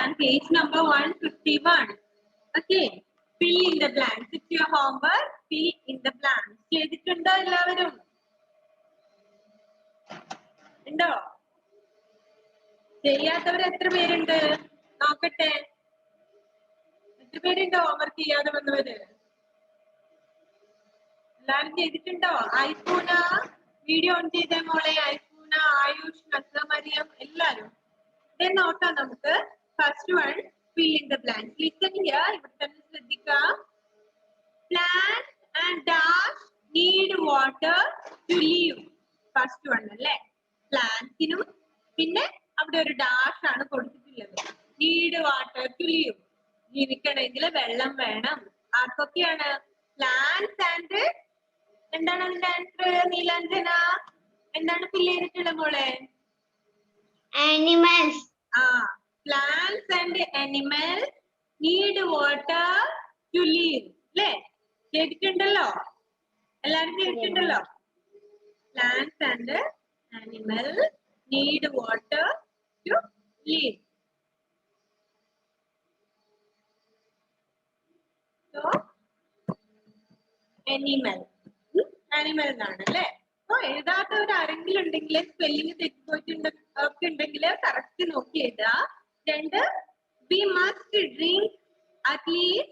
and page number 151. Okay. Fill in the blanks. It's your homework. Fill in the blanks. ചെയ്തിട്ടുണ്ടോ എല്ലാവരും? ഉണ്ടോ? ചെയ്യാത്തവർ എത്ര പേരുണ്ട്? നോക്കട്ടെ. എത്ര പേരുണ്ട് ഹോംവർക്ക് ചെയ്യാതെ വന്നവര്? എല്ലാരും ചെയ്തിട്ടുണ്ടോ? ഐഫൂന വീഡിയോ ഓൺ ചെയ്തേ മോളെ. ഐഫൂന, ആയുഷ്, നസ്മരിയം എല്ലാരും. Then നോക്കാം നമുക്ക്. First one, fill in the blanks. Listen here. ഇവിടെ തന്നെ ശ്രദ്ധിക്കുക. Plants and dash need water to live. First one അല്ലേ? പ്ലാന്റ്സിനും പിന്നെ അവിടെ ഒരു ഡാഷ് ആണ് കൊടുത്തിട്ടുള്ളത്. Need water to live. ജീവിക്കണമെങ്കിൽ വെള്ളം വേണം. ആർക്കൊക്കെയാണ്? പ്ലാന്റ്സ് ആൻഡ് എന്താണ് അതിന്റെ ആൻസർ? നീലാഞ്ജന എന്താണ് ഫിൽ ചെയ്തിട്ടുള്ളത് മോളെ? Animals. Plants and animals need water to live. അല്ലേ? കേട്ടിട്ടുണ്ടല്ലോ? എല്ലാരും കേട്ടിട്ടുണ്ടല്ലോ? Plants and animals need water to live. So, animal. Animal എന്നാണ് അല്ലേ? അപ്പൊ എഴുതാത്തവർ ആരെങ്കിലും ഉണ്ടെങ്കിൽ സ്പെല്ലിംഗ് തെറ്റിപ്പോയിട്ടുണ്ടെങ്കിൽ കറക്റ്റ് നോക്കി എഴുതുക. രണ്ട്, we must drink at least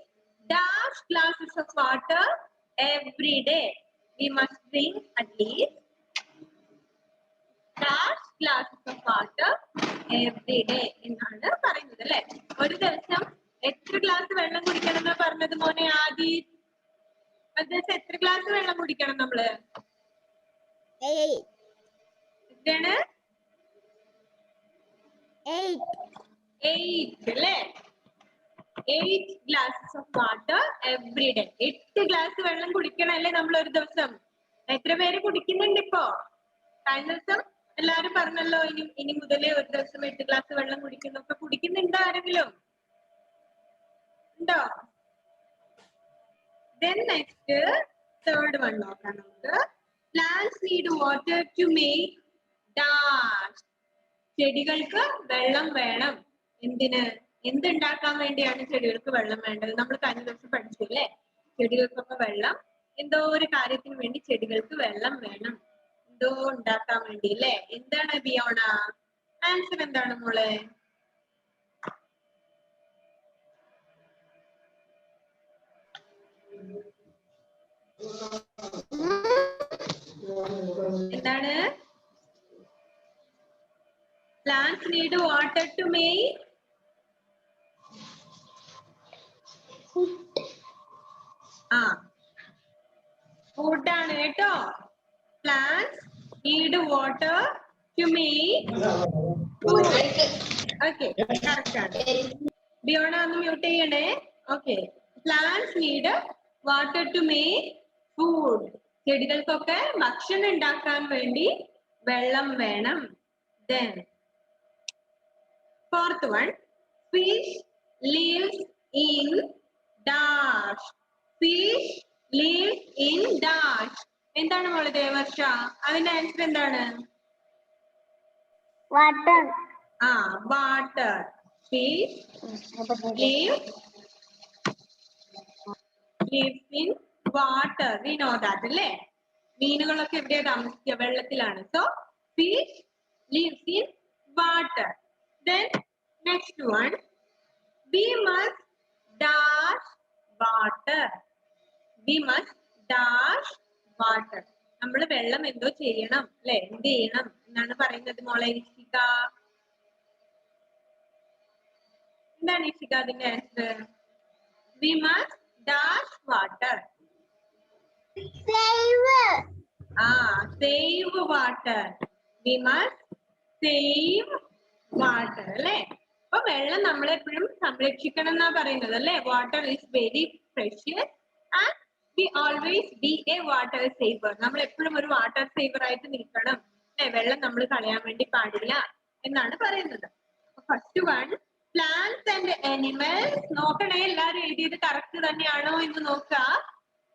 dash glasses of water every day. We must drink at least dash glasses of water every day എന്നാണ് പറയുന്നത് അല്ലെ? ഒരു ദിവസം എത്ര ഗ്ലാസ് വെള്ളം കുടിക്കണം എന്നാ പറഞ്ഞത് മോനെ? ആദ്യം ഒരു ദിവസം എത്ര ഗ്ലാസ് വെള്ളം കുടിക്കണം നമ്മള്? എത്രയാണ്? 8 അല്ലേ? 8 glasses of water every day. 8 glass വെള്ളം കുടിക്കണം അല്ലേ നമ്മൾ ഒരു ദിവസം? എത്ര പേര് കുടിക്കുന്നുണ്ട് ഇപ്പോ? കഴിഞ്ഞ ദിവസം എല്ലാരും പറഞ്ഞല്ലോ ഇനി മുതലേ ഒരു ദിവസം 8 ഗ്ലാസ് വെള്ളം കുടിക്കുന്നൊക്കെ. കുടിക്കുന്നുണ്ടോ ആരെങ്കിലും? ഉണ്ടോ? Then next, third one നോക്കാം നമുക്ക്. Plants need water to make dash. ചെടികൾക്ക് വെള്ളം വേണം. എന്തിന്? എന്തുണ്ടാക്കാൻ വേണ്ടിയാണ് ചെടികൾക്ക് വെള്ളം വേണ്ടത്? നമ്മൾ കഴിഞ്ഞ ദിവസം പഠിച്ചു അല്ലേ? ചെടികൾക്കൊക്കെ വെള്ളം എന്തോ ഒരു കാര്യത്തിന് വേണ്ടി ചെടികൾക്ക് വെള്ളം വേണം. എന്തോ ഉണ്ടാക്കാൻ വേണ്ടി അല്ലേ? എന്താണ് ബിയോണ? ആൻസർ എന്താണ് മോളെ? എന്താണ്? Plants need water to make food ആണ് കേട്ടോ. Plants need water to make food. Okay, correct ആണ്. ബിയോണ ഒന്ന് മ്യൂട്ട് ചെയ്യണേ. Okay. Plants need water to make food. ചെടികൾക്കൊക്കെ ഭക്ഷണം ഉണ്ടാക്കാൻ വേണ്ടി വെള്ളം വേണം. Then fourth one, fish lives in dash. Fish lives in dash. എന്താണ് മോളെ ദേവർഷ? അതിന്റെ ആൻസർ എന്താണ്? Water. Water. Fish lives in water. We know that അല്ലേ? മീനുകളൊക്കെ എവിടെയാ താമസിക്കുക? വെള്ളത്തിലാണ്. So fish lives in water. Then next one, we must dash water. We must dash water. നമ്മൾ വെള്ളം എന്തോ ചെയ്യണം അല്ലെ? എന്ത് ചെയ്യണം എന്നാണ് പറയുന്നത് മോളെ ഇഷിക? എന്താണ് ഇഷിക അതിന്റെ answer? We must dash water. Save water. We must save water അല്ലേ? അപ്പൊ വെള്ളം നമ്മളെപ്പോഴും സംരക്ഷിക്കണം എന്നാ പറയുന്നത് അല്ലേ? Water is very precious and we always be a water saver. നമ്മൾ എപ്പോഴും ഒരു വാട്ടർ സേവർ ആയിട്ട് നിൽക്കണം അല്ലെ? വെള്ളം നമ്മൾ കളയാൻ വേണ്ടി പാടില്ല എന്നാണ് പറയുന്നത്. First one, plants and animals. നോക്കണേ എല്ലാരും എഴുതിയത് കറക്റ്റ് തന്നെയാണോ എന്ന് നോക്കുക.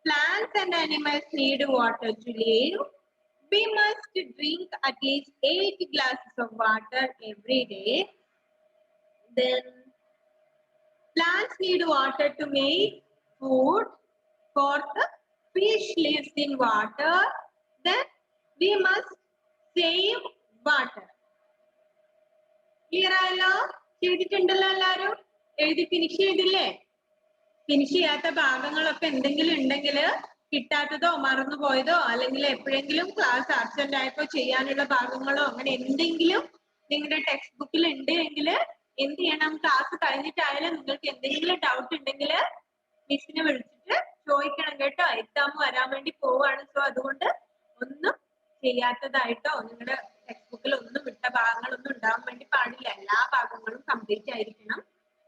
Plants and animals need water to live. We must drink at least 8 glasses of water every day. Then Plants need water to make food. Fourth, fish lives in water. Then we must save water. Clear ആയല്ലോ? ചെയ്തിട്ടുണ്ടല്ലോ എല്ലാരും? എഴുതി finish ചെയ്തില്ലേ? Finish ചെയ്യാത്ത ഭാഗങ്ങളൊക്കെ എന്തെങ്കിലും ഉണ്ടെങ്കിൽ കിട്ടാത്തതോ മറന്നുപോയതോ അല്ലെങ്കിൽ എപ്പോഴെങ്കിലും ക്ലാസ് ആബ്സെന്റ് ആയപ്പോ ചെയ്യാനുള്ള ഭാഗങ്ങളോ അങ്ങനെ എന്തെങ്കിലും നിങ്ങളുടെ ടെക്സ്റ്റ് ബുക്കിൽ ഉണ്ട് എങ്കിൽ എന്ത് ചെയ്യണം? ക്ലാസ് കഴിഞ്ഞിട്ടായാലും നിങ്ങൾക്ക് എന്തെങ്കിലും ഡൗട്ട് ഉണ്ടെങ്കിൽ മിസ്സിനെ വിളിച്ചിട്ട് ചോദിക്കണം കേട്ടോ. എക്സാം വരാൻ വേണ്ടി പോവാണ്. സോ അതുകൊണ്ട് ഒന്നും ചെയ്യാത്തതായിട്ടോ നിങ്ങളുടെ ടെക്സ്റ്റ് ബുക്കിൽ ഒന്നും വിട്ട ഭാഗങ്ങളൊന്നും ഉണ്ടാവാൻ വേണ്ടി പാടില്ല. എല്ലാ ഭാഗങ്ങളും കംപ്ലീറ്റ് ആയിരിക്കണം.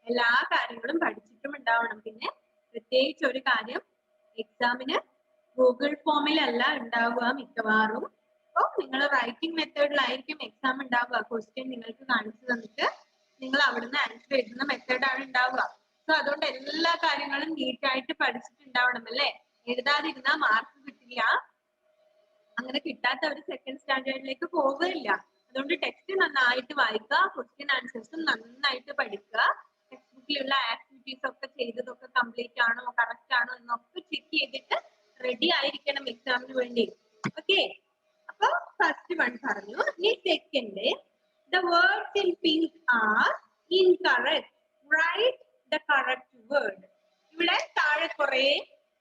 എല്ലാ കാര്യങ്ങളും പഠിച്ചിട്ടും ഉണ്ടാവണം. പിന്നെ പ്രത്യേകിച്ച് ഒരു കാര്യം, എക്സാമിന് ഗൂഗിൾ ഫോമിലല്ല ഉണ്ടാവുക മിക്കവാറും. അപ്പോൾ നിങ്ങൾ റൈറ്റിംഗ് മെത്തേഡിലായിരിക്കും എക്സാം ഉണ്ടാവുക. ക്വസ്റ്റ്യൻ നിങ്ങൾക്ക് കാണിച്ചു തന്നിട്ട് നിങ്ങൾ അവിടുന്ന് ആൻസർ എഴുതുന്ന മെത്തേഡാണ് ഉണ്ടാവുക. സോ അതുകൊണ്ട് എല്ലാ കാര്യങ്ങളും നീറ്റായിട്ട് പഠിച്ചിട്ടുണ്ടാവണം അല്ലേ? എഴുതാതിരുന്നാൽ മാർക്ക് കിട്ടില്ല. അങ്ങനെ കിട്ടാത്തവർ സെക്കൻഡ് സ്റ്റാൻഡേർഡിലേക്ക് പോവുകയില്ല. അതുകൊണ്ട് ടെക്സ്റ്റ് നന്നായിട്ട് വായിക്കുക, ക്വസ്റ്റ്യൻ ആൻസേഴ്സും നന്നായിട്ട് പഠിക്കുക. ടെക്സ്റ്റ് ബുക്കിലുള്ള ആക്ടിവിറ്റീസ് ഒക്കെ ചെയ്തതൊക്കെ കംപ്ലീറ്റ് ആണോ കറക്റ്റ് ആണോ എന്നൊക്കെ ചെക്ക് ചെയ്തിട്ട് റെഡി ആയിരിക്കണം എക്സാമിന് വേണ്ടി. ഓക്കെ, അപ്പൊ ഫസ്റ്റ് വൺ പറഞ്ഞു. ഇനി second, the words in pink are incorrect. Write the correct word. ഇവിടെ താഴെ കുറെ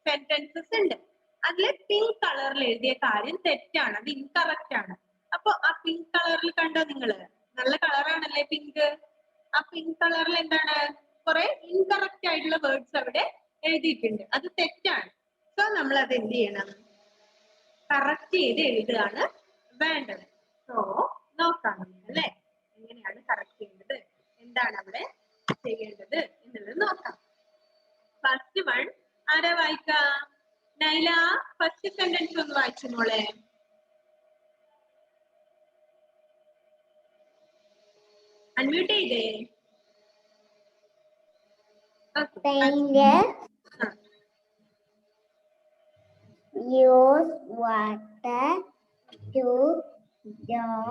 സെന്റൻസസ് ഉണ്ട്. അതിൽ പിങ്ക് കളറിൽ എഴുതിയ കാര്യം തെറ്റാണ്, അത് ഇൻകറക്റ്റ് ആണ്. അപ്പൊ ആ പിങ്ക് കളറിൽ കണ്ടോ നിങ്ങള്? നല്ല കളറാണല്ലേ പിങ്ക്. ആ പിങ്ക് കളറിൽ എന്താണ്? കുറെ ഇൻകറക്റ്റ് ആയിട്ടുള്ള വേർഡ്സ് അവിടെ എഴുതിയിട്ടുണ്ട്, അത് തെറ്റാണ്. സോ നമ്മൾ അത് എന്ത് ചെയ്യണം? കറക്റ്റ് ചെയ്ത് എഴുതുകയാണ് വേണ്ടത്. സോ നോക്കാം അല്ലേ എങ്ങനെയാണ് കറക്റ്റ് ചെയ്യേണ്ടത്, എന്താണ് അവിടെ ചെയ്യേണ്ടത് എന്നുള്ളത് നോക്കാം. ഫസ്റ്റ് വൺ ആരാ വായിക്കാ? നൈല, ഫസ്റ്റ് സെന്റൻസ് ഒന്ന് വായിച്ചു മോളെ. അൺമ്യൂട്ട് ചെയ്തേ. Use water to draw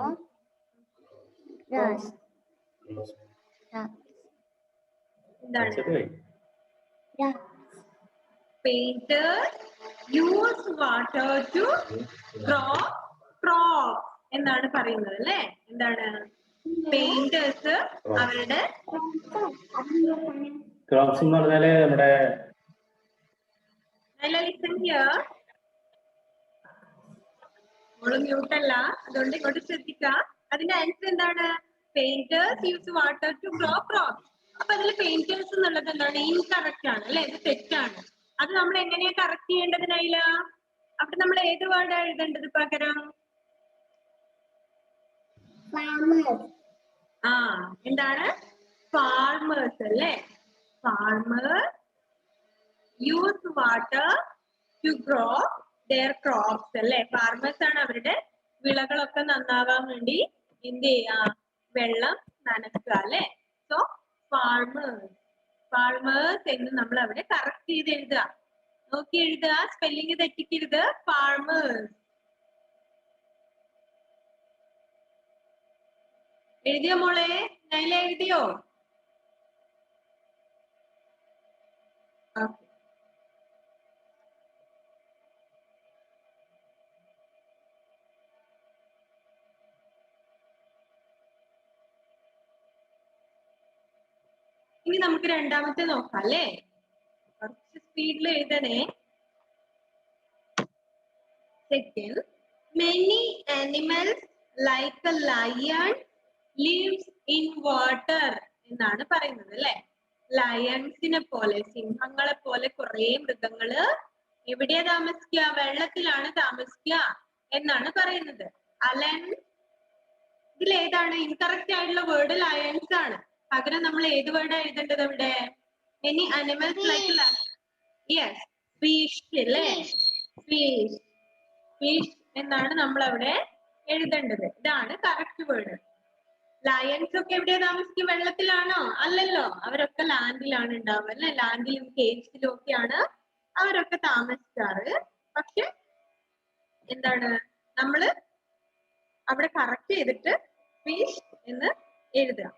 grass. Painters use water to draw crops എന്നാണ് പറയുന്നത് അല്ലേ? എന്താണ്? പെയിന്റേഴ്സ് അവരുടെ ക്രോപ്സ് എന്ന് പറഞ്ഞാല് നമ്മുടെ മ്യൂട്ടല്ല, അതുകൊണ്ട് ഇങ്ങോട്ട് ശ്രദ്ധിക്ക. അതിന്റെ ആൻസർ എന്താണ്? Painters use water to grow crops. അപ്പൊ അതിൽ പെയിന്റേഴ്സ് എന്നുള്ളത് എന്താണ്? ഇൻകറക്റ്റ് ആണ് അല്ലെ? ഇത് തെറ്റാണ്. അത് നമ്മൾ എങ്ങനെയാ കറക്റ്റ് ചെയ്യേണ്ടതിനായില്ല? അവിടെ നമ്മൾ ഏത് വേർഡാ എഴുതേണ്ടത് പകരം? എന്താണ്? ഫാർമേഴ്സ് അല്ലേ? Farmers use water to grow their crops അല്ലേ? ഫാർമേഴ്സ് ആണ് അവരുടെ വിളകളൊക്കെ നന്നാവാൻ വേണ്ടി എന്ത് ചെയ്യാ? വെള്ളം നനക്കുക അല്ലെ? സോ ഫാർമേഴ്സ് എന്ന് നമ്മൾ അവിടെ കറക്റ്റ് ചെയ്ത് എഴുതുക. നോക്കി എഴുതുക, സ്പെല്ലിംഗ് തെറ്റിക്കരുത്. ഫാർമേഴ്സ് എഴുതിയോ മോളെ? നൈല എഴുതിയോ? ഓക്കെ, ഇനി നമുക്ക് രണ്ടാമത്തെ നോക്കാം അല്ലേ? കുറച്ച് സ്പീഡിൽ എഴുതണേ. Second, many animals like a lion lives in water എന്നാണ് പറയുന്നത് അല്ലെ? ലയൺസിനെ പോലെ, സിംഹങ്ങളെ പോലെ കുറെ മൃഗങ്ങള് എവിടെയാ താമസിക്കുക? വെള്ളത്തിലാണ് താമസിക്കുക എന്നാണ് പറയുന്നത്. അലൻ, ഇതിലേതാണ് ഇൻകറക്റ്റ് ആയിട്ടുള്ള വേർഡ്? ലയൺസ് ആണ്. പകരം നമ്മൾ ഏത് വേർഡാ എഴുതേണ്ടത് അവിടെ? Many animals like yes fish അല്ലേ? ഫിഷ് എന്നാണ് നമ്മൾ അവിടെ എഴുതേണ്ടത്. ഇതാണ് കറക്റ്റ് വേർഡ്. ലയൺസ് ഒക്കെ എവിടെയാ താമസിക്കുക? വെള്ളത്തിലാണോ? അല്ലല്ലോ, അവരൊക്കെ ലാൻഡിലാണ് ഉണ്ടാവുക അല്ലെ? ലാൻഡിലും കേവ്സിലും ഒക്കെയാണ് അവരൊക്കെ താമസിക്കാറ്. പക്ഷെ എന്താണ് നമ്മള് അവിടെ കറക്റ്റ് ചെയ്തിട്ട് ഫിഷ് എന്ന് എഴുതുക.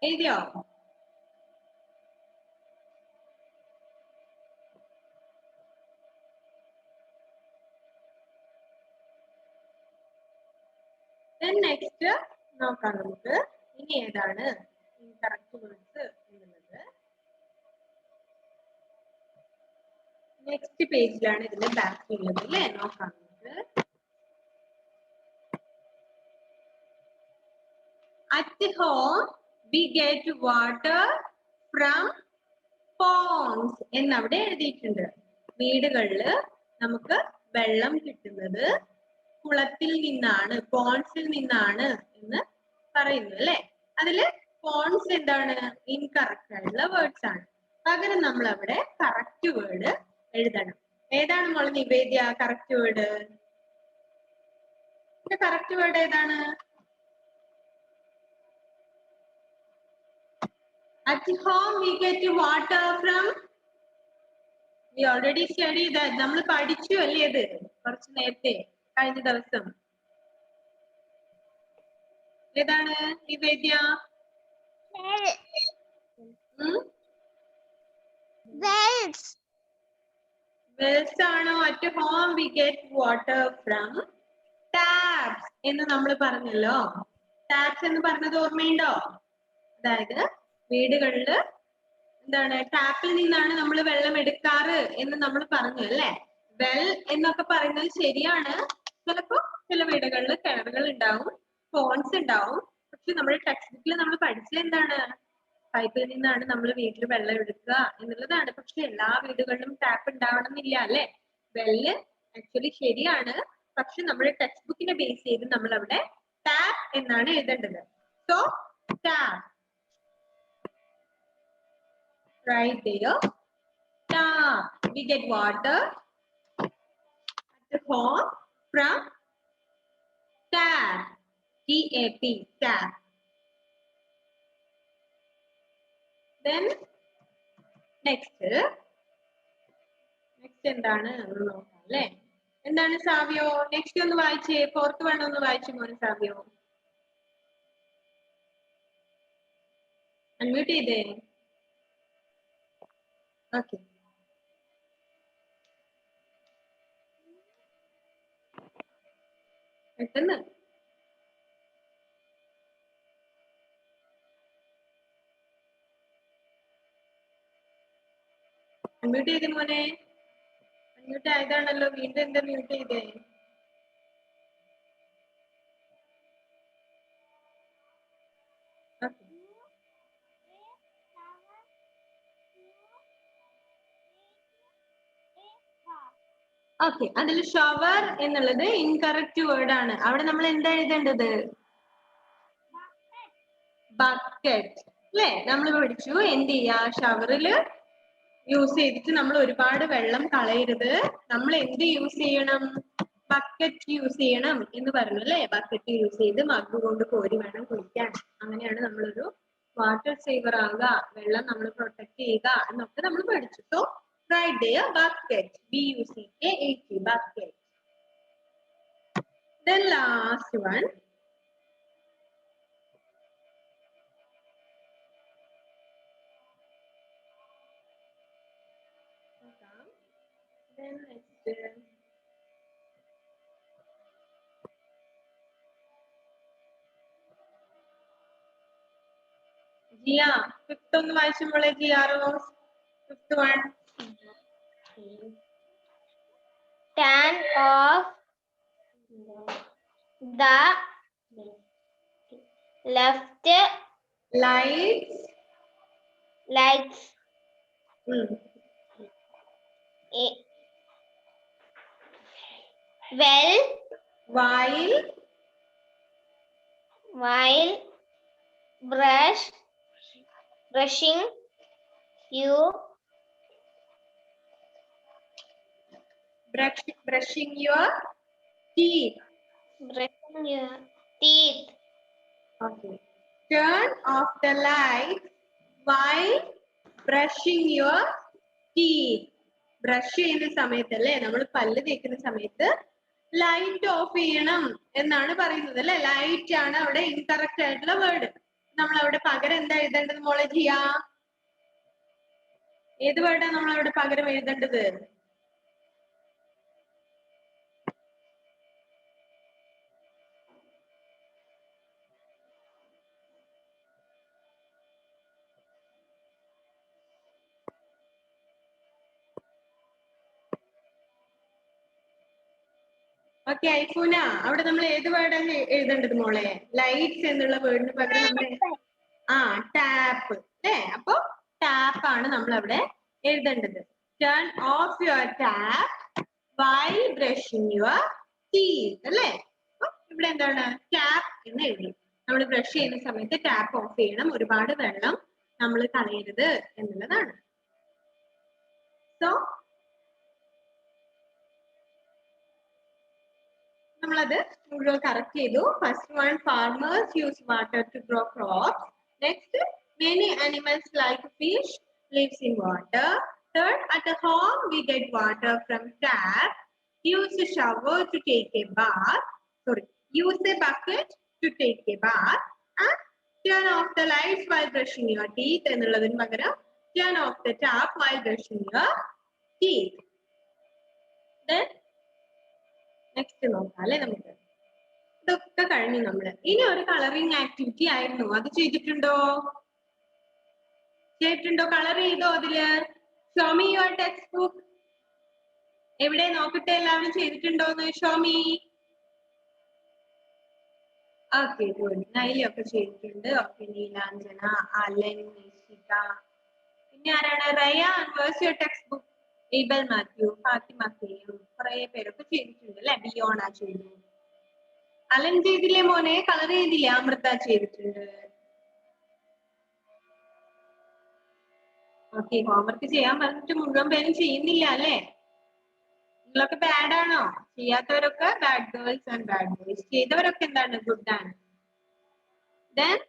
എഴുതിയോ? നെക്സ്റ്റ് നോക്കാം നമുക്ക് ഇനി ഏതാണ് ഇൻകറക്റ്റ് വേർഡ്സ് എന്നുള്ളത്. നെക്സ്റ്റ് പേജിലാണ് ഇതിന്റെ ബാക്കി ഉള്ളത് അല്ലേ? നോക്കാം നമുക്ക്. At home we get water from ponds എന്നവിടെ എഴുതിയിട്ടുണ്ട്. വീടുകളിൽ നമുക്ക് വെള്ളം കിട്ടുന്നത് കുളത്തിൽ നിന്നാണ്, പോൺസിൽ നിന്നാണ് എന്ന് പറയുന്നു അല്ലെ. അതില് പോൺസ് എന്താണ്? ഇൻകറക്റ്റ് ആയിട്ടുള്ള വേർഡ്സ് ആണ്. പകരം നമ്മൾ അവിടെ കറക്റ്റ് വേർഡ് എഴുതണം. ഏതാണ് മോളെ നിവേദ്യ കറക്റ്റ് വേർഡ്? കറക്റ്റ് വേർഡ് ഏതാണ്? At home we get water from. We already studied that. നമ്മൾ പഠിച്ചു അല്ലേ ഇത് കുറച്ച് നേരത്തെ കഴിഞ്ഞ ദിവസം. ഏതാണ് നിവേദ്യ? wells. wells ആണോ? at home we get water from taps എന്ന് നമ്മൾ പറഞ്ഞല്ലോ. ടാപ്സ് എന്ന് പറഞ്ഞത് ഓർമ്മയുണ്ടോ? അതായത് വീടുകളില് എന്താണ് ടാപ്പിൽ നിന്നാണ് നമ്മൾ വെള്ളം എടുക്കാറ് എന്ന് നമ്മൾ പറഞ്ഞു അല്ലെ. വെൽ എന്നൊക്കെ പറയുന്നത് ശരിയാണ്. ചിലപ്പോ ചില വീടുകളിൽ കിണറുകൾ ഉണ്ടാവും, ഫോൺസ് ഉണ്ടാവും. പക്ഷെ നമ്മുടെ ടെക്സ്റ്റ് ബുക്കിൽ നമ്മൾ പഠിച്ചത് എന്താണ്? പൈപ്പിൽ നിന്നാണ് നമ്മൾ വീട്ടിൽ വെള്ളം എടുക്കുക എന്നുള്ളതാണ്. പക്ഷെ എല്ലാ വീടുകളിലും ടാപ്പ് ഉണ്ടാവണമെന്നില്ല അല്ലെ. വെല്ല് ആക്ച്വലി ശരിയാണ്. പക്ഷെ നമ്മുടെ ടെക്സ്റ്റ് ബുക്കിനെ ബേസ് ചെയ്ത് നമ്മൾ അവിടെ ടാപ്പ് എന്നാണ് എഴുതേണ്ടത്. So tap. Right there. Tap. We get water at home from tap. T-A-P. Tap. Then next എന്താണ് നോക്കാം അല്ലേ? എന്താണ് സാവിയോ? നെക്സ്റ്റ് ഒന്ന് വായിച്ചേ. ഫോർത്ത് വൺ ഒന്ന് വായിച്ചു മോനെ സാവിയോ. അൺമ്യൂട്ട് ചെയ്തേ. ഓക്കെ. പെട്ടെന്ന്. അൺമ്യൂട്ട് ചെയ്തേ മോനെ. അൺമ്യൂട്ട് ആയതാണല്ലോ. വീണ്ടും എന്താ മ്യൂട്ട് ചെയ്തേ? ഓക്കെ. ഓക്കെ, അതിൽ ഷവർ എന്നുള്ളത് ഇൻകറക്റ്റ് വേർഡ് ആണ്. അവിടെ നമ്മൾ എന്താ എഴുതേണ്ടത്? ബക്കറ്റ് അല്ലെ. നമ്മൾ പഠിച്ചു എന്ത് ചെയ്യാ, ഷവറില് യൂസ് ചെയ്തിട്ട് നമ്മൾ ഒരുപാട് വെള്ളം കളയരുത്. നമ്മൾ എന്ത് യൂസ് ചെയ്യണം? ബക്കറ്റ് യൂസ് ചെയ്യണം എന്ന് പറഞ്ഞു അല്ലെ. ബക്കറ്റ് യൂസ് ചെയ്ത് മഗ് കൊണ്ട് കോരി വേണം കുടിക്കാൻ. അങ്ങനെയാണ് നമ്മളൊരു വാട്ടർ സേവർ ആവുക, വെള്ളം നമ്മൾ പ്രൊട്ടക്ട് ചെയ്യുക എന്നൊക്കെ നമ്മൾ പഠിച്ചു. So right there, bucket. B-U-C-K-A-T, bucket. Then last one. Then next. Gia, fifth ഒന്ന് വായിച്ചുമ്പോളെ ജിയാറോ. Fifth one. Turn off the left Lights. well While brushing your teeth. Okay. Turn off the light while brushing your teeth. Brush ചെയ്യുന്ന സമയത്തല്ലേ, നമ്മൾ പല്ല് തേക്കുന്ന സമയത്ത് light of ചെയ്യണം എന്നാണ് പറയുന്നത് അല്ലെ. ലൈറ്റ് ആണ് അവിടെ ഇൻകറക്റ്റ് ആയിട്ടുള്ള വേർഡ്. നമ്മൾ അവിടെ പകരം എന്താ എഴുതേണ്ടത് മോളെ ജിയ? ഏത് വേർഡാ നമ്മൾ അവിടെ പകരം എഴുതേണ്ടത്? ഓക്കെ ഐഫൂന, അവിടെ നമ്മൾ ഏത് വേർഡാണ് എഴുതേണ്ടത് മോളെ? ലൈറ്റ്സ് എന്നുള്ള വേർഡിന് പകരം നമ്മൾ ടാപ്പ് അല്ലേ? അപ്പൊ ടാപ്പ് ആണ് നമ്മൾ അവിടെ എഴുതേണ്ടത്. Turn of your tap while brushing your teeth അല്ലേ? അപ്പൊ ഇവിടെ എന്താണ് ടാപ്പ് എന്ന് എഴുതി. നമ്മൾ ബ്രഷ് ചെയ്യുന്ന സമയത്ത് ടാപ്പ് ഓഫ് ചെയ്യണം, ഒരുപാട് വെള്ളം നമ്മൾ കളയരുത് എന്നുള്ളതാണ്. സോ നമ്മളത് മുഴുവൻ കറക്റ്റ് ചെയ്തു. First one, farmers use water to grow crops. Next, many animals like fish lives in water. Third, at home we get water from tap. Use a shower to take a bath. Sorry, use a bucket to take a bath. And turn off the lights while brushing your teeth. എന്നുള്ളതിന് പകരം turn off the tap while brushing your teeth. Then next നോക്കാം അല്ലെ നമുക്ക്. ഇതൊക്കെ കഴിഞ്ഞു നമ്മള്. ഇനി ഒരു കളറിംഗ് ആക്ടിവിറ്റി ആയിരുന്നു, അത് ചെയ്തിട്ടുണ്ടോ? കളർ ചെയ്തോ? അതില് show me your text book. എവിടെ നോക്കട്ടെ എല്ലാവരും ചെയ്തിട്ടുണ്ടോന്ന്? Show me. Okay good. നൈലൊക്കെ ചെയ്തിട്ടുണ്ട്. ഓക്കെ നീലാഞ്ജന, അലൻ, നിഷിക, പിന്നെ ആരാണ്? Rayan, where's your text book. Abel Mathew, Fathima കെയും, കുറെ പേരൊക്കെ ചെയ്തിട്ടുണ്ട് അല്ലെ? ബിയോണ ചെയ്തു. അലൻ ചെയ്തില്ലേ മോനെ? കളർ ചെയ്തില്ലേ? അമൃത ചെയ്തിട്ടുണ്ട്. ഓക്കെ, ഹോംവർക്ക് ചെയ്യാൻ പറഞ്ഞിട്ട് മുഴുവൻ പേരും ചെയ്യുന്നില്ല അല്ലെ? നിങ്ങളൊക്കെ ബാഡ് ആണോ? ചെയ്യാത്തവരൊക്കെ bad girls and bad boys. ചെയ്തവരൊക്കെ എന്താണ്? ഗുഡ് ആണ്. ദെൻ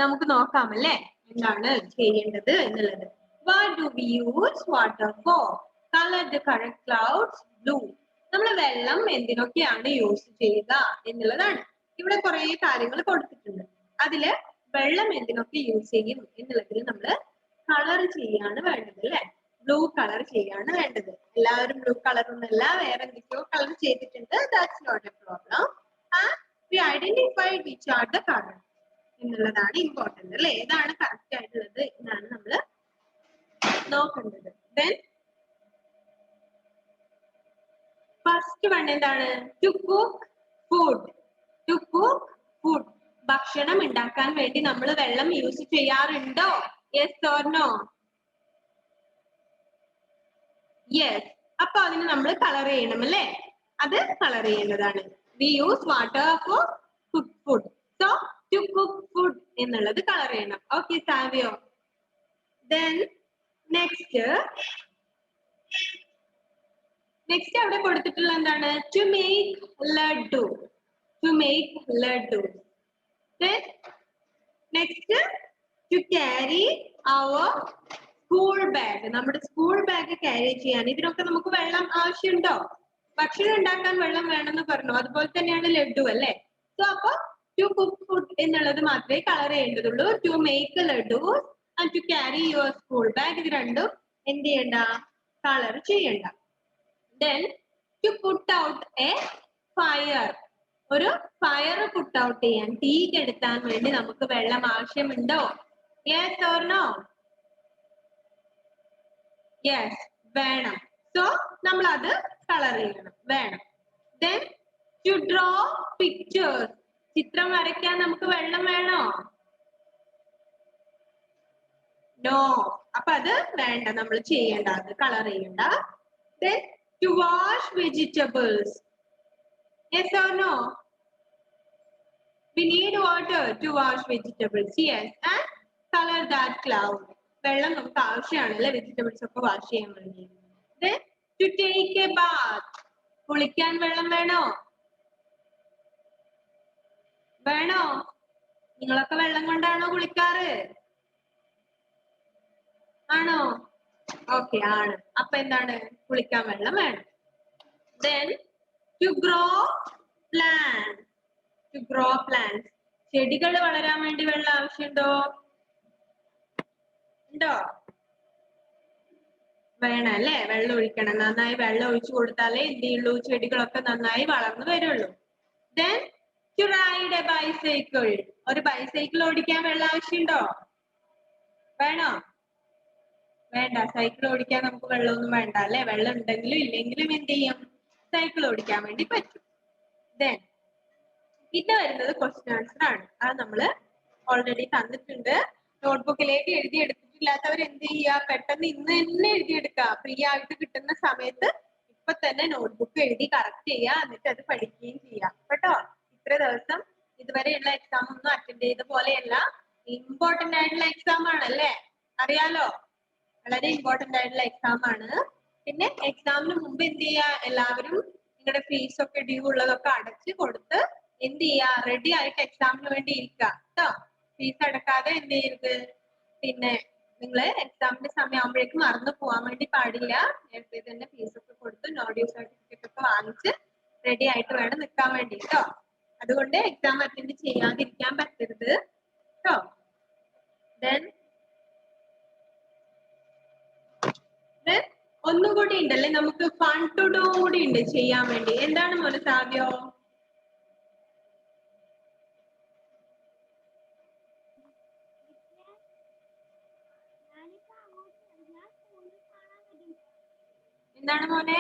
നമുക്ക് നോക്കാം അല്ലെ എന്താണ് ചെയ്യേണ്ടത് എന്നുള്ളത്. What do we use water for? Color the correct clouds blue. നമ്മൾ വെള്ളം എന്തിനൊക്കെയാണ് യൂസ് ചെയ്യുക എന്നുള്ളതാണ്. ഇവിടെ കുറെ കാര്യങ്ങൾ കൊടുത്തിട്ടുണ്ട്. അതില് വെള്ളം എന്തിനൊക്കെ യൂസ് ചെയ്യും എന്നുള്ളതിൽ നമ്മൾ കളർ ചെയ്യാണ് വേണ്ടത് അല്ലെ? ബ്ലൂ കളർ ചെയ്യാണ് വേണ്ടത്. എല്ലാവരും ബ്ലൂ കളർ ഒന്നല്ല, വേറെ എന്തൊക്കെയോ കളർ ചെയ്തിട്ടുണ്ട്. That's not a problem. And we identified which are the colors എന്നുള്ളതാണ് ഇമ്പോർട്ടന്റ് അല്ലെ? ഏതാണ് കറക്റ്റ് ആയിട്ടുള്ളത് എന്നാണ് നമ്മൾ നോക്കേണ്ടത്. Then ഫസ്റ്റ് വൺ എന്താണ്? To cook food. To cook food. ഭക്ഷണം ഉണ്ടാക്കാൻ വേണ്ടി നമ്മൾ വെള്ളം യൂസ് ചെയ്യാറുണ്ടോ? Yes or no? യെസ്. അപ്പൊ അതിന് നമ്മൾ കളർ ചെയ്യണം അല്ലേ? അത് കളർ ചെയ്യേണ്ടതാണ്. We use water for cook food. So to cook food എന്നുള്ളത് കളർ ചെയ്യണം. ഓക്കെ സാവിയോ? Then നെക്സ്റ്റ് അവിടെ കൊടുത്തിട്ടുള്ള എന്താണ്? To make laddu. To make laddu. Next to carry our school bag. നമ്മുടെ സ്കൂൾ ബാഗ് ക്യാരി ചെയ്യാൻ ഇതിനൊക്കെ നമുക്ക് വെള്ളം ആവശ്യമുണ്ടോ? ഭക്ഷണം ഉണ്ടാക്കാൻ വെള്ളം വേണമെന്ന് പറഞ്ഞു. അതുപോലെ തന്നെയാണ് ലഡു അല്ലെ? സോ അപ്പൊ ടു കുക്ക് ഫുഡ് എന്നുള്ളത് മാത്രമേ കളർ ചെയ്യേണ്ടതുള്ളൂ. To make laddu and to carry your school bag, ഇത് രണ്ടും എന്ത് ചെയ്യണ്ട? കളർ ചെയ്യണ്ട. Then to put out a fire. ഒരു ഫയർ പുട്ട് ഔട്ട് ചെയ്യാൻ, തീ കെടുത്താൻ വേണ്ടി നമുക്ക് വെള്ളം ആവശ്യമുണ്ടോ? Yes or no? യെസ്, വേണം. സോ നമ്മൾ അത് കളർ ചെയ്യണം, വേണം. Then to draw pictures. ചിത്രം വരയ്ക്കാൻ നമുക്ക് വെള്ളം വേണോ? നോ. അപ്പൊ അത് വേണ്ട, നമ്മൾ ചെയ്യേണ്ട, അത് കളർ ചെയ്യണ്ട. Then to wash vegetables. Yes or no? We need water to wash vegetables. Yes. And color that cloud. വെള്ളം നമുക്ക് ആവശ്യമാണല്ലേ വെജിറ്റബിൾസ് ഒക്കെ വാഷ് ചെയ്യാൻ വേണ്ടി. Then to take a bath. കുളിക്കാൻ വെള്ളം വേണോ? വേണോ? നിങ്ങളൊക്കെ വെള്ളം കൊണ്ടാണോ കുളിക്കാറ്? ആണോ? ഓക്കെ, ആണ്. അപ്പൊ എന്താണ്? കുളിക്കാൻ വെള്ളം വേണം. Then to grow plants. To grow plants. ചെടികൾ വളരാൻ വേണ്ടി വെള്ളം ആവശ്യമുണ്ടോ? ഉണ്ടോ? വേണം അല്ലേ? വെള്ളം ഒഴിക്കണം. നന്നായി വെള്ളം ഒഴിച്ചു കൊടുത്താലേ എന്ത് ചെയ്യുള്ളൂ? ചെടികളൊക്കെ നന്നായി വളർന്നു വരുള്ളൂ. Then to ride a bicycle. ഒരു ബൈസൈക്കിൾ ഓടിക്കാൻ വെള്ളം ആവശ്യമുണ്ടോ? വേണോ? വേണ്ട. സൈക്കിൾ ഓടിക്കാൻ നമുക്ക് വെള്ളമൊന്നും വേണ്ട അല്ലെ? വെള്ളം ഉണ്ടെങ്കിലും ഇല്ലെങ്കിലും എന്ത് ചെയ്യും? സൈക്കിൾ ഓടിക്കാൻ വേണ്ടി പറ്റും. Then പിന്നെ വരുന്നത് ക്വസ്റ്റ്യൻ ആൻസർ ആണ്. അത് നമ്മള് ഓൾറെഡി തന്നിട്ടുണ്ട്. നോട്ട്ബുക്കിലേക്ക് എഴുതി എടുത്തിട്ടില്ലാത്തവർ എന്ത് ചെയ്യുക? പെട്ടെന്ന് ഇന്ന് തന്നെ എഴുതിയെടുക്കുക. ഫ്രീ ആയിട്ട് കിട്ടുന്ന സമയത്ത് ഇപ്പൊ തന്നെ നോട്ട്ബുക്ക് എഴുതി കറക്റ്റ് ചെയ്യുക. എന്നിട്ട് അത് പഠിക്കുകയും ചെയ്യാം കേട്ടോ. ഇത്ര ദിവസം ഇതുവരെയുള്ള എക്സാം ഒന്നും അറ്റൻഡ് ചെയ്ത പോലെയല്ല. ഇമ്പോർട്ടന്റ് ആയിട്ടുള്ള എക്സാം ആണല്ലേ? അറിയാലോ? വളരെ ഇമ്പോർട്ടന്റ് ആയിട്ടുള്ള എക്സാം ആണ്. പിന്നെ എക്സാമിന് മുമ്പ് എന്ത് ചെയ്യുക? എല്ലാവരും നിങ്ങളുടെ ഫീസ് ഒക്കെ ഡ്യൂ ഉള്ളതൊക്കെ അടച്ച് കൊടുത്ത് എന്ത് ചെയ്യുക? റെഡി ആയിട്ട് എക്സാമിന് വേണ്ടി ഇരിക്കുക കേട്ടോ. ഫീസ് അടക്കാതെ എന്ത് ചെയ്യരുത്? പിന്നെ നിങ്ങള് എക്സാമിന്റെ സമയം ആകുമ്പോഴേക്കും മറന്നു പോകാൻ വേണ്ടി പാടില്ല. നേരത്തെ തന്നെ ഫീസ് ഒക്കെ കൊടുത്ത് നോ ഡ്യൂ സർട്ടിഫിക്കറ്റ് ഒക്കെ വാങ്ങിച്ച് റെഡി ആയിട്ട് വേണം നിൽക്കാൻ വേണ്ടി കേട്ടോ. അതുകൊണ്ട് എക്സാം അറ്റൻഡ് ചെയ്യാതിരിക്കാൻ പറ്റരുത് കേട്ടോ. ദെൻ ഒന്നുകൂടി ഉണ്ടല്ലേ, നമുക്ക് ഫൺ ടു ഡു കൂടി ഉണ്ട് ചെയ്യാൻ വേണ്ടി. എന്താണ് മോനെ സാധ്യോ? എന്താണ് മോനെ?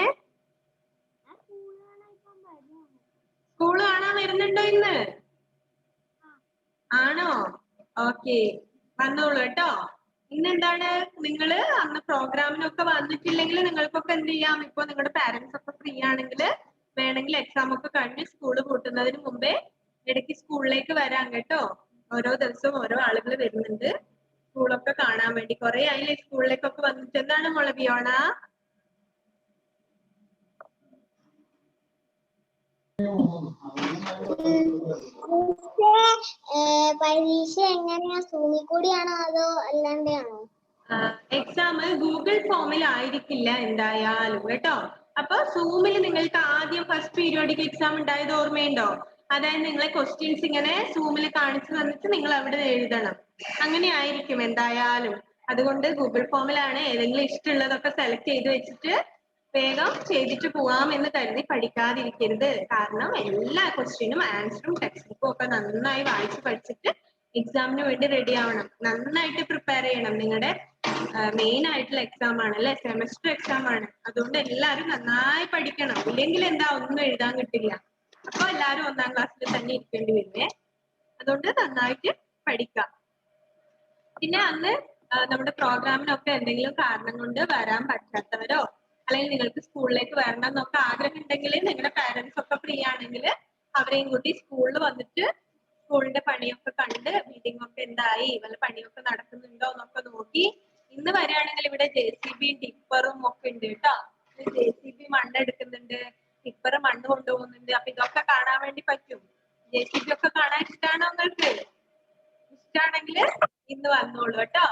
സ്കൂള് കാണാൻ വരുന്നുണ്ടോ ഇന്ന്? ആണോ? ഓക്കെ, വന്നോളൂ കേട്ടോ. ഇന്നെന്താണ്, നിങ്ങള് അന്ന് പ്രോഗ്രാമിനൊക്കെ വന്നിട്ടില്ലെങ്കിൽ നിങ്ങൾക്കൊക്കെ എന്ത് ചെയ്യാം? ഇപ്പൊ നിങ്ങളുടെ പാരന്റ്സ് ഒക്കെ ഫ്രീ ആണെങ്കിൽ വേണമെങ്കിൽ എക്സാം ഒക്കെ കഴിഞ്ഞ് സ്കൂള് പൂട്ടുന്നതിന് മുമ്പേ ഇടയ്ക്ക് സ്കൂളിലേക്ക് വരാം കേട്ടോ. ഓരോ ദിവസവും ഓരോ ആളുകൾ വരുന്നുണ്ട് സ്കൂളൊക്കെ കാണാൻ വേണ്ടി. കുറെ ആയില്ലേ സ്കൂളിലേക്കൊക്കെ വന്നിട്ട്. എന്താണ് മോളെ ബിയോണ? പരീക്ഷ എങ്ങനെയാ? സൂമിൽ കൂടിയാണോ അതോ അല്ലാണ്ടാണോ? എക്സാം ഗൂഗിൾ ഫോമിൽ ആയിരിക്കില്ല എന്തായാലും കേട്ടോ. അപ്പൊ സൂമിൽ നിങ്ങൾക്ക് ആദ്യം ഫസ്റ്റ് പീരിയോഡിക് എക്സാം ഉണ്ടായത് ഓർമ്മയുണ്ടോ? അതായത് നിങ്ങളെ ക്വസ്റ്റ്യൻസ് ഇങ്ങനെ സൂമിൽ കാണിച്ചു തന്നിട്ട് നിങ്ങൾ അവിടെ എഴുതണം. അങ്ങനെ ആയിരിക്കും എന്തായാലും. അതുകൊണ്ട് ഗൂഗിൾ ഫോമിലാണ്. ഏതെങ്കിലും ഇഷ്ടമുള്ളതൊക്കെ സെലക്ട് ചെയ്ത് വെച്ചിട്ട് വേഗം ചെയ്തിട്ട് പോവാം എന്ന് കരുതി പഠിക്കാതിരിക്കരുത്. കാരണം എല്ലാ ക്വസ്റ്റ്യനും ആൻസറും ടെക്സ്റ്റ് ബുക്കും ഒക്കെ നന്നായി വായിച്ച് പഠിച്ചിട്ട് എക്സാമിന് വേണ്ടി റെഡി ആവണം. നന്നായിട്ട് പ്രിപ്പയർ ചെയ്യണം. നിങ്ങളുടെ മെയിൻ ആയിട്ടുള്ള എക്സാം ആണ് അല്ലെ? സെമസ്റ്റർ എക്സാം ആണ്. അതുകൊണ്ട് എല്ലാവരും നന്നായി പഠിക്കണം. ഇല്ലെങ്കിൽ എന്താ, ഒന്നും എഴുതാൻ കിട്ടില്ല. അപ്പൊ എല്ലാവരും 1ാം ക്ലാസ്സിൽ തന്നെ ഇരിക്കേണ്ടി വരുന്നേ. അതുകൊണ്ട് നന്നായിട്ട് പഠിക്കാം. പിന്നെ അന്ന് നമ്മുടെ പ്രോഗ്രാമിനൊക്കെ എന്തെങ്കിലും കാരണം കൊണ്ട് വരാൻ പറ്റാത്തവരോ അല്ലെങ്കിൽ നിങ്ങൾക്ക് സ്കൂളിലേക്ക് വരണം എന്നൊക്കെ ആഗ്രഹം ഉണ്ടെങ്കിൽ നിങ്ങളുടെ പാരന്റ്സ് ഒക്കെ ഫ്രീ ആണെങ്കിൽ അവരെയും കൂട്ടി സ്കൂളിൽ വന്നിട്ട് സ്കൂളിന്റെ പണിയൊക്കെ കണ്ട് മീറ്റിംഗ് ഒക്കെ എന്തായി, വല്ല പണിയൊക്കെ നടക്കുന്നുണ്ടോ എന്നൊക്കെ നോക്കി. ഇന്ന് വരികയാണെങ്കിൽ ഇവിടെ JCB ടിപ്പറും ഒക്കെ ഉണ്ട് കേട്ടോ. JCB മണ്ണ് എടുക്കുന്നുണ്ട്, ടിപ്പർ മണ്ണ് കൊണ്ടുപോകുന്നുണ്ട്. അപ്പൊ ഇതൊക്കെ കാണാൻ വേണ്ടി പറ്റും. JCB ഒക്കെ കാണാൻ ഇഷ്ടമാണോ നിങ്ങൾക്ക്? ഇഷ്ടമാണെങ്കിൽ ഇന്ന് വന്നോളൂ കേട്ടോ.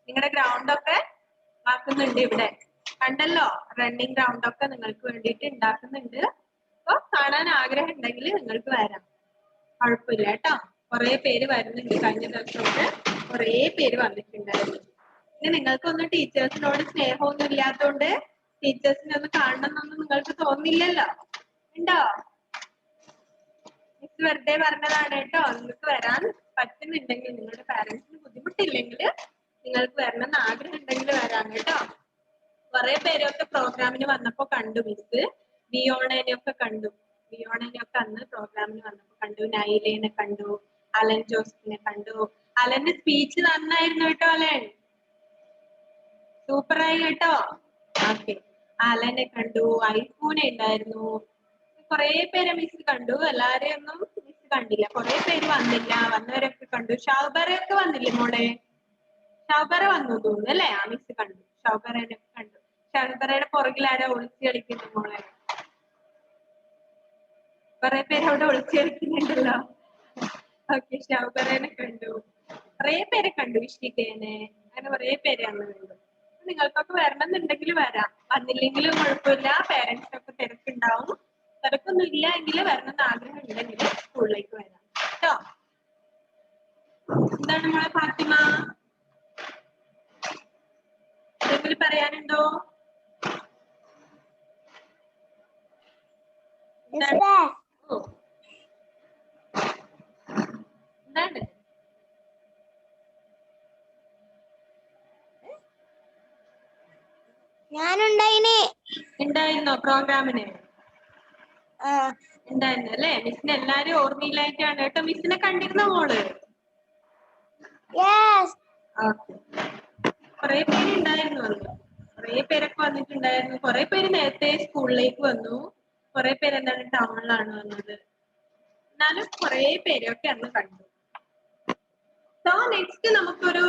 നിങ്ങളുടെ ഗ്രൗണ്ട് ഒക്കെ ആക്കുന്നുണ്ട് ഇവിടെ. കണ്ടല്ലോ, റണ്ണിങ് ഗ്രൗണ്ട് ഒക്കെ നിങ്ങൾക്ക് വേണ്ടിയിട്ട് ഉണ്ടാക്കുന്നുണ്ട്. അപ്പൊ കാണാൻ ആഗ്രഹം ഉണ്ടെങ്കിൽ നിങ്ങൾക്ക് വരാം, കുഴപ്പമില്ല കേട്ടോ. കുറെ പേര് വരുന്നുണ്ട്. കഴിഞ്ഞ ദിവസമൊക്കെ കുറെ പേര് വന്നിട്ടുണ്ടായിരുന്നു. പിന്നെ നിങ്ങൾക്കൊന്നും ടീച്ചേഴ്സിനോട് സ്നേഹമൊന്നും ഇല്ലാത്തതുകൊണ്ട് ടീച്ചേഴ്സിനെ ഒന്ന് കാണണം എന്നൊന്നും നിങ്ങൾക്ക് തോന്നില്ലല്ലോ, ഉണ്ടോ? മിസ് വെറുതെ പറഞ്ഞതാണ് കേട്ടോ. നിങ്ങൾക്ക് വരാൻ പറ്റുന്നുണ്ടെങ്കിൽ, നിങ്ങളുടെ പാരന്റ്സിന് ബുദ്ധിമുട്ടില്ലെങ്കിൽ നിങ്ങൾക്ക് വരണം എന്ന് ആഗ്രഹം ഉണ്ടെങ്കിൽ വരാം കേട്ടോ. കുറെ പേരൊക്കെ പ്രോഗ്രാമിന് വന്നപ്പോ കണ്ടു മിസ്. ബിയോണേനെയൊക്കെ കണ്ടു. ബിയോണേനെയൊക്കെ അന്ന് പ്രോഗ്രാമിന് വന്നപ്പോ കണ്ടു. നൈലേനെ കണ്ടു, അലൻ ജോസഫിനെ കണ്ടു. അലന്റെ സ്പീച്ച് നന്നായിരുന്നു കേട്ടോ. അലൻ സൂപ്പറായി കേട്ടോ. ഓക്കെ, അലനെ കണ്ടു, ഐഫൂനെ ഉണ്ടായിരുന്നു. കുറെ പേരെ മിസ് കണ്ടു. എല്ലാരെയും ഒന്നും മിസ് കണ്ടില്ല. കുറെ പേര് വന്നില്ല. വന്നവരൊക്കെ കണ്ടു. ഷൗബറയൊക്കെ വന്നില്ലേ മോളെ? ഷൗബറ വന്നു തോന്നുന്നു അല്ലേ? ആ മിസ് കണ്ടു. ഷൗബറേനെ കണ്ടു. ഷൗബറയുടെ പുറകിലാരോ ഒളിച്ചു കളിക്കുന്നു മോളെ. കുറെ പേര് അവിടെ ഒളിച്ചു കളിക്കുന്നുണ്ടല്ലോ. ഓക്കെ, ഷൗബറേനെ കണ്ടു. കുറെ പേരെ കണ്ടു. ഇഷ്ടികേനെ, അങ്ങനെ കുറെ പേരെ അന്ന് കണ്ടു. നിങ്ങൾക്കൊക്കെ വരണം എന്നുണ്ടെങ്കിൽ വരാം. വന്നില്ലെങ്കിലും കുഴപ്പമില്ല. പേരന്റ്സിനൊക്കെ തിരക്കുണ്ടാവും. തിരക്കൊന്നും ഇല്ല എങ്കിൽ വരണം എന്ന് ആഗ്രഹം ഉണ്ടെങ്കിൽ സ്കൂളിലേക്ക് വരാം കേട്ടോ. ഫാത്തിമ? എന്തെങ്കിലും പറയാനുണ്ടോ? ഓ, എന്താണ്? ഞാനുണ്ടായിന്. ഉണ്ടായിരുന്നോ പ്രോഗ്രാമിന്? ഉണ്ടായിരുന്നു അല്ലേ? മിസ്സിന് എല്ലാരും ഓർമ്മയിലായിട്ടാണ് കേട്ടോ. മിസ്സിനെ കണ്ടിരുന്നോ മോള്? ഓക്കെ. കുറെ പേര് ഉണ്ടായിരുന്നു അന്ന്. കുറെ പേരൊക്കെ വന്നിട്ടുണ്ടായിരുന്നു. കുറെ പേര് നേരത്തെ സ്കൂളിലേക്ക് വന്നു. കുറെ പേര് എന്താണ് ടൗണിലാണ് വന്നത്. എന്നാലും കുറെ പേരൊക്കെ അന്ന് കണ്ടു. സോ നെക്സ്റ്റ് നമുക്കൊരു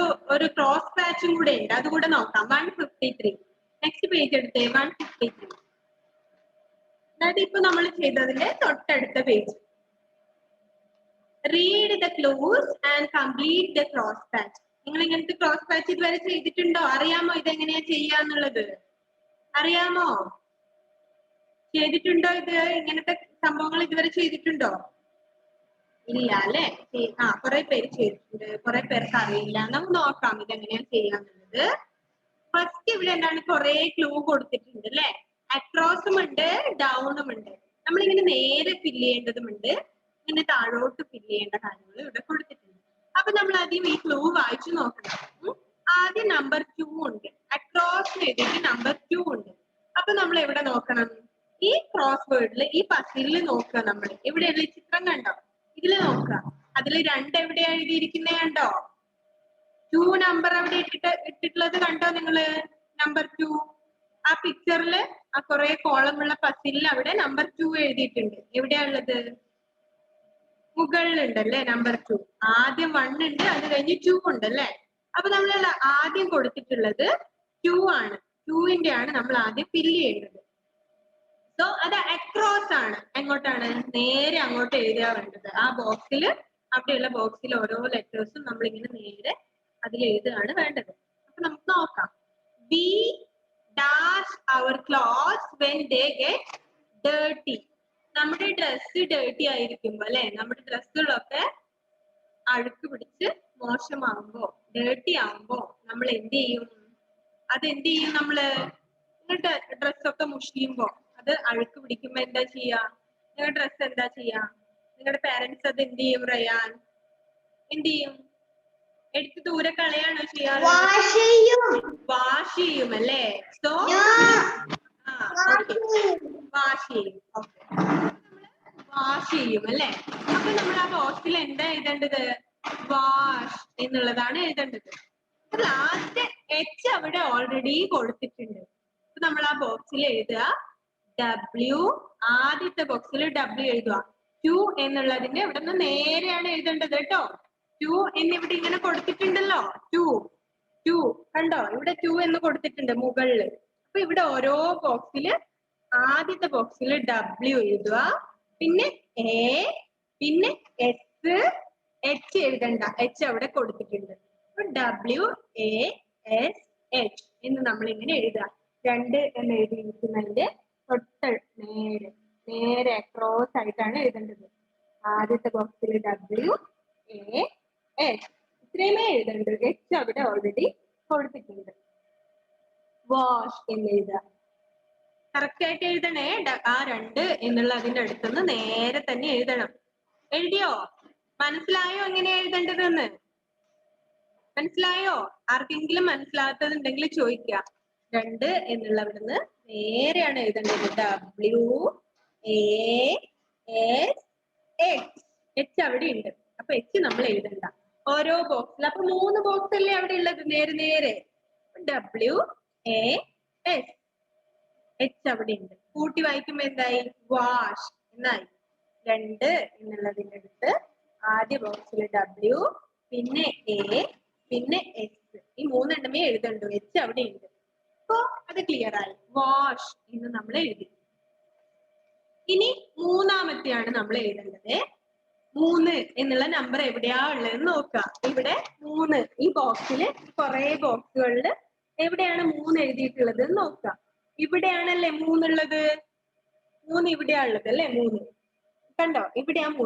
ക്രോസ് പാച്ചും കൂടെ ഉണ്ട്. അതുകൂടെ നോക്കാം. 153. നെക്സ്റ്റ് പേജ് എടുത്തേ. 153. അതായത് ഇപ്പൊ നമ്മൾ ചെയ്തതിന്റെ തൊട്ടടുത്ത page. Read the clues and complete the cross patch. നിങ്ങൾ ഇങ്ങനത്തെ ക്രോസ് പാച്ച് ഇതുവരെ ചെയ്തിട്ടുണ്ടോ? അറിയാമോ ഇതെങ്ങനെയാ ചെയ്യാന്നുള്ളത്? അറിയാമോ? ചെയ്തിട്ടുണ്ടോ? ഇത് ഇങ്ങനത്തെ സംഭവങ്ങൾ ഇതുവരെ ചെയ്തിട്ടുണ്ടോ? ഇല്ല അല്ലെ? കുറെ പേര് ചെയ്തിട്ടുണ്ട്, കുറെ പേർക്ക് അറിയില്ല. നമുക്ക് നോക്കാം ഇതെങ്ങനെയാ ചെയ്യാന്നുള്ളത്. ഫസ്റ്റ് ഇവിടെ എന്താണ് കുറെ ക്ലൂ കൊടുത്തിട്ടുണ്ട് അല്ലെ? അക്രോസും ഉണ്ട്, ഡൗണും ഉണ്ട്. നമ്മളിങ്ങനെ നേരെ ഫില്ല് ചെയ്യേണ്ടതുമുണ്ട്, ഇങ്ങനെ താഴോട്ട് ഫില്ല് ചെയ്യേണ്ട കാര്യങ്ങൾ ഇവിടെ കൊടുത്തിട്ടുണ്ട്. അപ്പൊ നമ്മൾ ആദ്യം ഈ ക്ലൂ വായിച്ചു നോക്കണം. ആദ്യം നമ്പർ 2 ഉണ്ട്. അക്രോസ് എഴുതിയിട്ട് നമ്പർ 2 ഉണ്ട്. അപ്പൊ നമ്മൾ എവിടെ നോക്കണം? ഈ ക്രോസ് വേർഡിൽ, ഈ പസിലിൽ നോക്കുക. നമ്മൾ എവിടെയുള്ള ചിത്രം കണ്ടോ? ഇതില് നോക്കുക. അതിൽ 2 എവിടെയാ എഴുതിയിരിക്കുന്നത് കണ്ടോ? 2 നമ്പർ അവിടെ ഇട്ടിട്ടുള്ളത് കണ്ടോ നിങ്ങള്? നമ്പർ 2 ആ പിക്ചറിൽ, ആ കുറെ കോളമുള്ള പസിലിൽ അവിടെ നമ്പർ 2 എഴുതിയിട്ടുണ്ട്. എവിടെയാ ഉള്ളത്? മുകളിലുണ്ടല്ലേ നമ്പർ 2. ആദ്യം 1 ഉണ്ട്, അത് കഴിഞ്ഞ് 2 ഉണ്ട് അല്ലേ? അപ്പൊ നമ്മൾ ആദ്യം കൊടുത്തിട്ടുള്ളത് 2 ആണ്. 2ന്റെ ആണ് നമ്മൾ ആദ്യം ഫില്ല് ചെയ്യേണ്ടത്. സോ അത് അക്രോസ് ആണ്. എങ്ങോട്ടാണ്? നേരെ അങ്ങോട്ട് എഴുതുക വേണ്ടത്. ആ ബോക്സിൽ, അവിടെയുള്ള ബോക്സിൽ ഓരോ ലെറ്റേഴ്സും നമ്മൾ ഇങ്ങനെ നേരെ അതിൽ എഴുതുകയാണ് വേണ്ടത്. അപ്പൊ നമുക്ക് നോക്കാം. We dash our clothes when they get dirty. നമ്മുടെ ഡ്രസ് ഡേർട്ടി ആയിരിക്കുമ്പോ അല്ലെ, നമ്മുടെ ഡ്രസ്സുകളൊക്കെ അഴുക്ക് പിടിച്ച് മോശമാകുമ്പോ, ഡേർട്ടി ആവുമ്പോ നമ്മൾ എന്ത് ചെയ്യും? അതെന്ത് ചെയ്യും? നമ്മള് നിങ്ങളുടെ ഡ്രസ്സൊക്കെ മുഷിയുമ്പോ, അത് അഴുക്ക് പിടിക്കുമ്പോ എന്താ ചെയ്യാ? നിങ്ങളുടെ ഡ്രസ്സ് എന്താ ചെയ്യാ? നിങ്ങളുടെ പാരന്റ്സ് അത് എന്ത് ചെയ്യും? റയാൻ എന്ത് ചെയ്യും? എടുത്ത് ദൂരെ കളയാണോ ചെയ്യാറ്? വാഷ് ചെയ്യും അല്ലേ? സോ വാഷ് ചെയ്യും. ഓക്കെ, വാഷ് ചെയ്യും അല്ലേ? അപ്പൊ നമ്മൾ ആ ബോക്സിൽ എന്താ എഴുതേണ്ടത്? വാഷ് എന്നുള്ളതാണ് എഴുതേണ്ടത്. ലാസ്റ്റ് എച്ച് അവിടെ ഓൾറെഡി കൊടുത്തിട്ടുണ്ട്. അപ്പൊ നമ്മൾ ആ ബോക്സിൽ എഴുതുക W. ആദ്യത്തെ ബോക്സിൽ W എഴുതുക. 2 എന്നുള്ളതിന്റെ ഇവിടെ നിന്ന് നേരെയാണ് എഴുതേണ്ടത് കേട്ടോ. 2 എന്നിവിടെ ഇങ്ങനെ കൊടുത്തിട്ടുണ്ടല്ലോ. 2 കണ്ടോ? ഇവിടെ 2 എന്ന് കൊടുത്തിട്ടുണ്ട് മുകളില്. അപ്പൊ ഇവിടെ ഓരോ ബോക്സില്, ആദ്യത്തെ ബോക്സിൽ W എഴുതുക, പിന്നെ A, പിന്നെ S. H എഴുതണ്ട, H അവിടെ കൊടുത്തിട്ടുണ്ട്. അപ്പൊ W A S H എന്ന് നമ്മൾ ഇങ്ങനെ എഴുതുക. 2 എന്ന് എഴുതിയിരിക്കുന്നതിന്റെ തൊട്ട് നേരെ അക്രോസ് ആയിട്ടാണ് എഴുതേണ്ടത്. ആദ്യത്തെ ബോക്സിൽ W A S ഇത്രയുമേ എഴുതേണ്ടത്. H അവിടെ ഓൾറെഡി കൊടുത്തിട്ടുണ്ട്. വാഷ് എന്ന് എഴുതുക. കറക്റ്റ് ആയിട്ട് എഴുതണേ. ആ 2 എന്നുള്ള അതിന്റെ അടുത്തുനിന്ന് നേരെ തന്നെ എഴുതണം. എഴുതിയോ? മനസ്സിലായോ എങ്ങനെയാ എഴുതേണ്ടതെന്ന്? മനസ്സിലായോ? ആർക്കെങ്കിലും മനസ്സിലാത്തതുണ്ടെങ്കിൽ ചോദിക്കുക. 2 എന്നുള്ള അവിടുന്ന് നേരെയാണ് എഴുതേണ്ടത്. W A S H. H അവിടെ ഉണ്ട്. അപ്പൊ H നമ്മൾ എഴുതണ്ട ഓരോ ബോക്സിൽ. അപ്പൊ 3 ബോക്സ് അല്ലേ അവിടെ ഉള്ളത്? നേരെ W A S H അവിടെ ഉണ്ട്. കൂട്ടി വായിക്കുമ്പോ എന്തായി? വാഷ് എന്നായി. 2 എന്നുള്ളതിന്റെ അടുത്ത് ആദ്യ ബോക്സിൽ W, പിന്നെ A, പിന്നെ S. ഈ 3 എണ്ണമേ എഴുതണ്ടു. H അവിടെ ഉണ്ട്. അപ്പൊ അത് ക്ലിയർ ആയി. വാഷ് എന്ന് നമ്മൾ എഴുതി. ഇനി മൂന്നാമത്തെയാണ് നമ്മൾ എഴുതേണ്ടത്. 3 എന്നുള്ള നമ്പർ എവിടെയാ ഉള്ളതെന്ന് നോക്കുക. ഇവിടെ 3, ഈ ബോക്സില് കുറെ ബോക്സുകളിൽ എവിടെയാണ് 3 എഴുതിയിട്ടുള്ളത് എന്ന് നോക്കുക. ഇവിടെയാണല്ലേ 3 ഉള്ളത്. 3 ഇവിടെയാ ഉള്ളത് അല്ലെ? 3 കണ്ടോ? ഇവിടെയാ 3.